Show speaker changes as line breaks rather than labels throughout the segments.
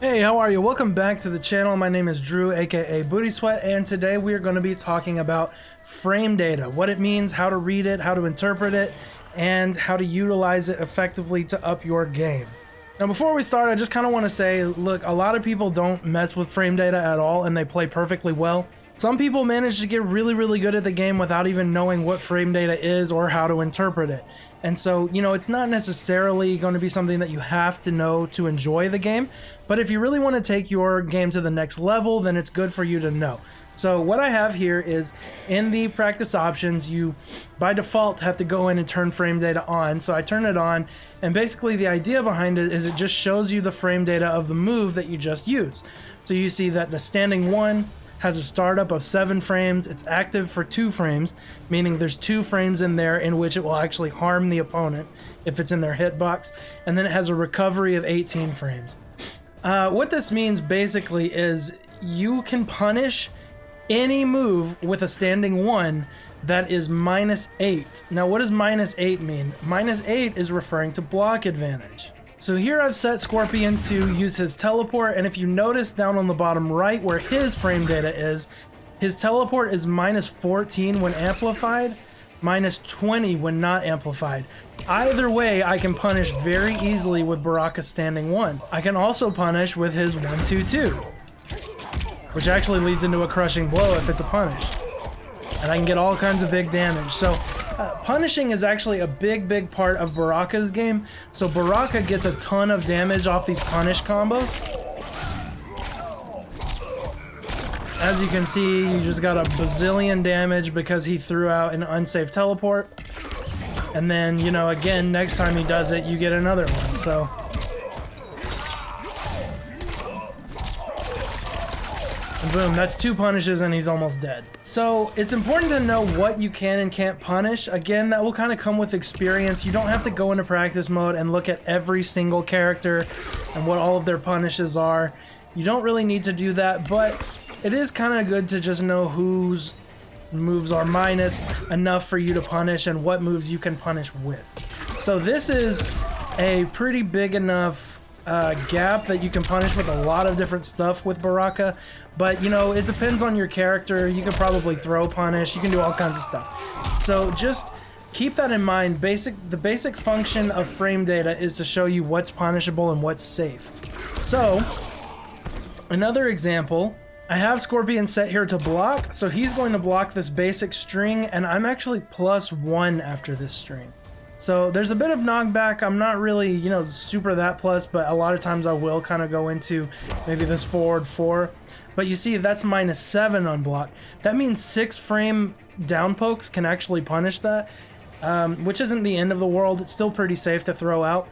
Hey, how are you? Welcome back to the channel. My name is Drew, aka Booty Sweat, and today we are going to be talking about frame data, what it means, how to read it, how to interpret it, and how to utilize it effectively to up your game. Now, before we start, I just kind of want to say, look, a lot of people don't mess with frame data at all, and they play perfectly well. Some people manage to get really good at the game without even knowing what frame data is or how to interpret it. And so, you know, it's not necessarily going to be something that you have to know to enjoy the game, but if you really want to take your game to the next level, then it's good for you to know. So what I have here is in the practice options, you by default have to go in and turn frame data on. So I turn it on, and basically the idea behind it is it just shows you the frame data of the move that you just used. So you see that the standing 1 has a startup of 7 frames. It's active for 2 frames, meaning there's 2 frames in there in which it will actually harm the opponent if it's in their hitbox. And then it has a recovery of 18 frames. What this means basically is you can punish any move with a standing 1 that is -8. Now, what does -8 mean? -8 is referring to block advantage. So here I've set Scorpion to use his teleport, and if you notice down on the bottom right where his frame data is, his teleport is -14 when amplified, -20 when not amplified. Either way, I can punish very easily with Baraka's standing 1. I can also punish with his 1-2-2, which actually leads into a crushing blow if it's a punish. And I can get all kinds of big damage. So punishing is actually a big part of Baraka's game. So Baraka gets a ton of damage off these punish combos. As you can see, you just got a bazillion damage because he threw out an unsafe teleport. And then, you know, again, next time he does it, you get another one. So and boom, that's 2 punishes and he's almost dead. So it's important to know what you can and can't punish. Again, that will kind of come with experience. You don't have to go into practice mode and look at every single character and what all of their punishes are. You don't really need to do that, but it is kind of good to just know whose moves are minus enough for you to punish and what moves you can punish with. So this is a pretty big enough gap that you can punish with a lot of different stuff with Baraka, but you know, it depends on your character. You can probably throw punish, you can do all kinds of stuff. So just keep that in mind. The basic function of frame data is to show you what's punishable and what's safe. So another example, I have Scorpion set here to block, so he's going to block this basic string, and I'm actually +1 after this string. So there's a bit of knockback. I'm not really, you know, super that plus, but a lot of times I will kind of go into maybe this forward 4. But you see, that's -7 on block. That means 6 frame down pokes can actually punish that, which isn't the end of the world. It's still pretty safe to throw out.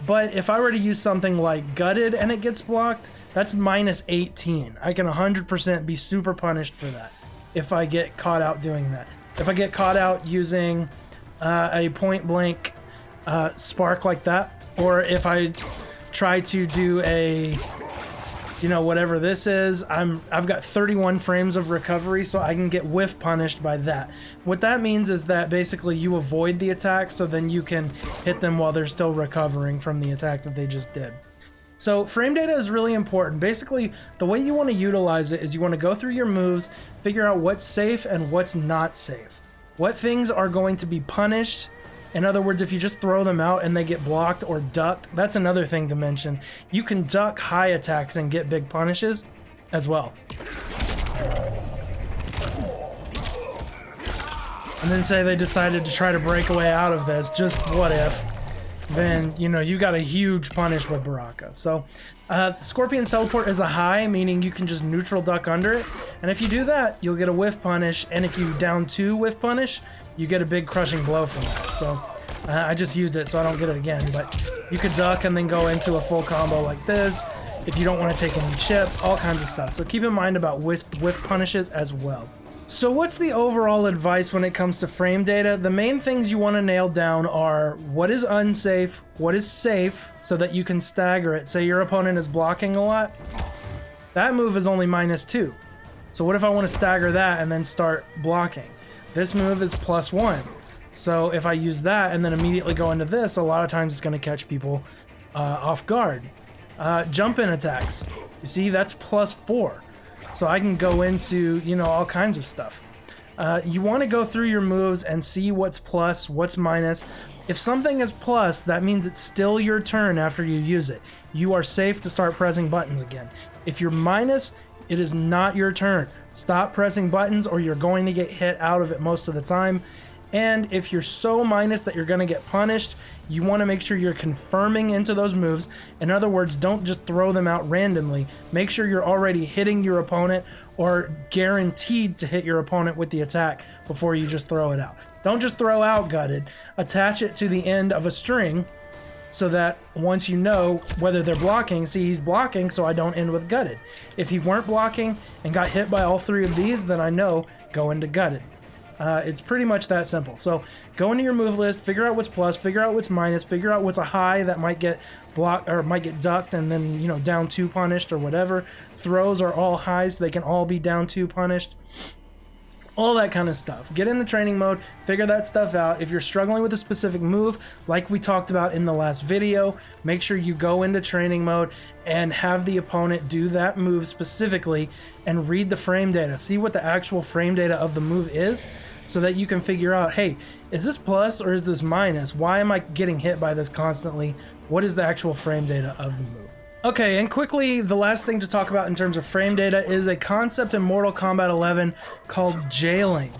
But if I were to use something like gutted and it gets blocked, that's -18. I can 100% be super punished for that if I get caught out doing that. If I get caught out using a point blank spark like that, or if I try to do a, you know, whatever this is, I've got 31 frames of recovery, so I can get whiff punished by that. What that means is that basically you avoid the attack, so then you can hit them while they're still recovering from the attack that they just did. So frame data is really important. Basically, the way you want to utilize it is you want to go through your moves, figure out what's safe and what's not safe. What things are going to be punished. In other words, if you just throw them out and they get blocked or ducked, that's another thing to mention. You can duck high attacks and get big punishes as well. And then say they decided to try to break away out of this, just what if, then, you know, you got a huge punish with Baraka. So Scorpion's teleport is a high, meaning you can just neutral duck under it, and if you do that, you'll get a whiff punish, and if you down 2 whiff punish, you get a big crushing blow from that. So I just used it so I don't get it again, but you could duck and then go into a full combo like this if you don't want to take any chip, all kinds of stuff. So keep in mind about whiff punishes as well. So what's the overall advice when it comes to frame data? The main things you want to nail down are what is unsafe, what is safe, so that you can stagger it. Say your opponent is blocking a lot, that move is only -2. So what if I want to stagger that and then start blocking? This move is +1. So if I use that and then immediately go into this, a lot of times it's going to catch people off guard. Jump in attacks. You see, that's +4. So I can go into, you know, all kinds of stuff. You want to go through your moves and see what's plus, what's minus. If something is plus, that means it's still your turn after you use it. You are safe to start pressing buttons again. If you're minus, it is not your turn. Stop pressing buttons or you're going to get hit out of it most of the time. And if you're so minus that you're going to get punished, you want to make sure you're confirming into those moves. In other words, don't just throw them out randomly. Make sure you're already hitting your opponent or guaranteed to hit your opponent with the attack before you just throw it out. Don't just throw out gutted. Attach it to the end of a string so that once you know whether they're blocking, see, he's blocking, so I don't end with gutted. If he weren't blocking and got hit by all three of these, then I know go into gutted. It's pretty much that simple. So go into your move list, figure out what's plus, figure out what's minus, figure out what's a high that might get blocked or might get ducked and then, you know, down 2 punished or whatever. Throws are all highs, so they can all be down 2 punished. All that kind of stuff. Get in the training mode, figure that stuff out. If you're struggling with a specific move, like we talked about in the last video, make sure you go into training mode and have the opponent do that move specifically and read the frame data. See what the actual frame data of the move is so that you can figure out, hey, is this plus or is this minus? Why am I getting hit by this constantly? What is the actual frame data of the move? Okay, and quickly, the last thing to talk about in terms of frame data is a concept in Mortal Kombat 11 called jailing.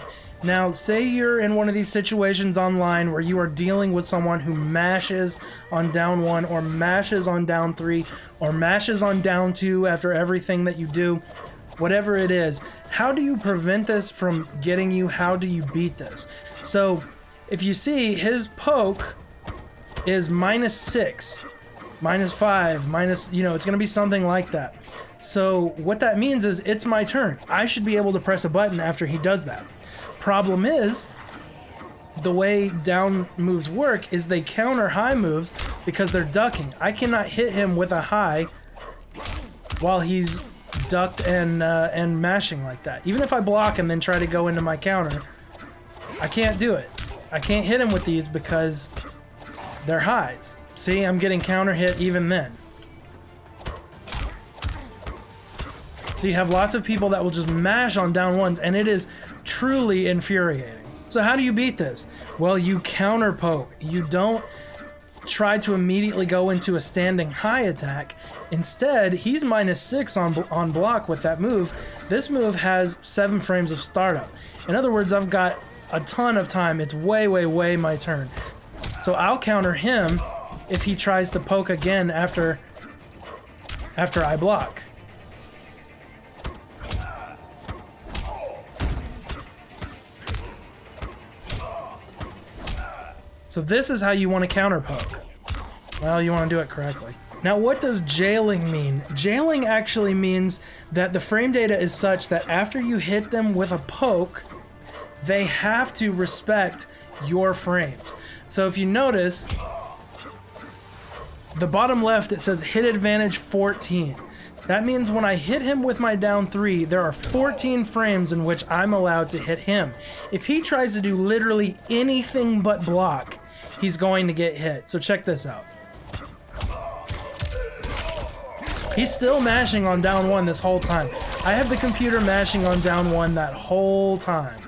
Now, say you're in one of these situations online where you are dealing with someone who mashes on down 1 or mashes on down 3 or mashes on down 2 after everything that you do, whatever it is. How do you prevent this from getting you? How do you beat this? So, if you see, his poke is -6. -5, minus, you know, it's going to be something like that. So what that means is it's my turn. I should be able to press a button after he does that. Problem is, the way down moves work is they counter high moves because they're ducking. I cannot hit him with a high while he's ducked and mashing like that. Even if I block and then try to go into my counter, I can't do it. I can't hit him with these because they're highs. See, I'm getting counter hit even then. So you have lots of people that will just mash on down 1s, and it is truly infuriating. So how do you beat this? Well, you counter poke. You don't try to immediately go into a standing high attack. Instead, he's -6 on block with that move. This move has 7 frames of startup. In other words, I've got a ton of time. It's way, way, way my turn. So I'll counter him if he tries to poke again after I block. So this is how you want to counter poke. Well, you want to do it correctly. Now, what does jailing mean? Jailing actually means that the frame data is such that after you hit them with a poke, they have to respect your frames. So if you notice, the bottom left, it says hit advantage 14. That means when I hit him with my down 3, there are 14 frames in which I'm allowed to hit him. If he tries to do literally anything but block, he's going to get hit. So check this out. He's still mashing on down 1 this whole time. I have the computer mashing on down 1 that whole time.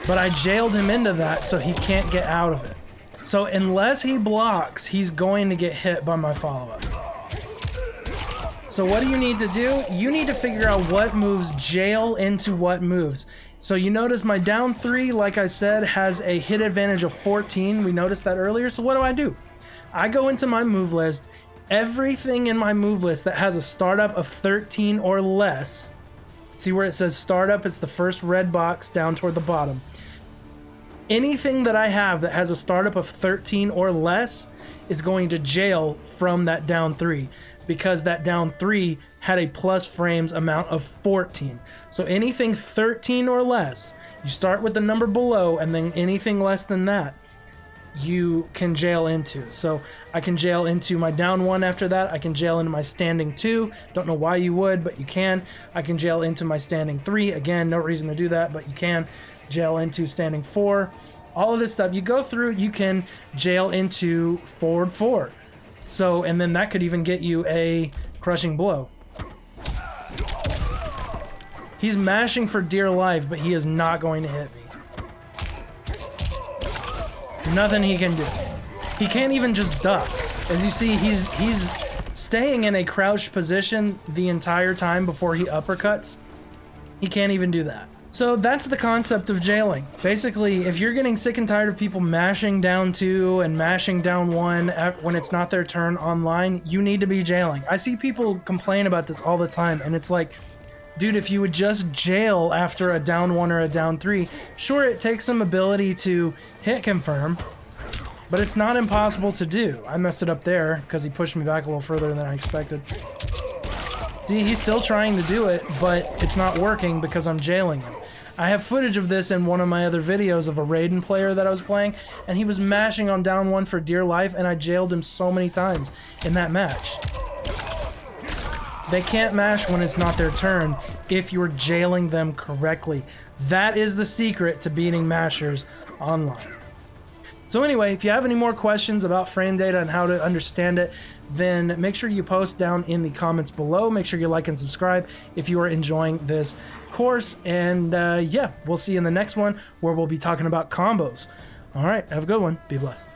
But I jailed him into that so he can't get out of it. So unless he blocks, he's going to get hit by my follow-up. So what do you need to do? You need to figure out what moves jail into what moves. So you notice my down 3, like I said, has a hit advantage of 14. We noticed that earlier. So what do? I go into my move list. Everything in my move list that has a startup of 13 or less. See where it says startup? It's the first red box down toward the bottom. Anything that I have that has a startup of 13 or less is going to jail from that down 3 because that down 3 had a plus frames amount of 14. So anything 13 or less, you start with the number below and then anything less than that, you can jail into. So I can jail into my down 1 after that. I can jail into my standing 2. Don't know why you would, but you can. I can jail into my standing 3. Again, no reason to do that, but you can. Jail into standing 4. All of this stuff you go through, you can jail into forward 4. So, and then that could even get you a crushing blow. He's mashing for dear life, but he is not going to hit me. Nothing he can do. He can't even just duck. As you see, he's staying in a crouched position the entire time before he uppercuts. He can't even do that. So that's the concept of jailing. Basically, if you're getting sick and tired of people mashing down 2 and mashing down 1 when it's not their turn online, you need to be jailing. I see people complain about this all the time, and it's like, dude, if you would just jail after a down 1 or a down 3, sure, it takes some ability to hit confirm, but it's not impossible to do. I messed it up there because he pushed me back a little further than I expected. See, he's still trying to do it, but it's not working because I'm jailing him. I have footage of this in one of my other videos of a Raiden player that I was playing, and he was mashing on down 1 for dear life, and I jailed him so many times in that match. They can't mash when it's not their turn if you're jailing them correctly. That is the secret to beating mashers online. So anyway, if you have any more questions about frame data and how to understand it, then make sure you post down in the comments below. Make sure you like and subscribe if you are enjoying this course. And yeah, we'll see you in the next one where we'll be talking about combos. All right, have a good one. Be blessed.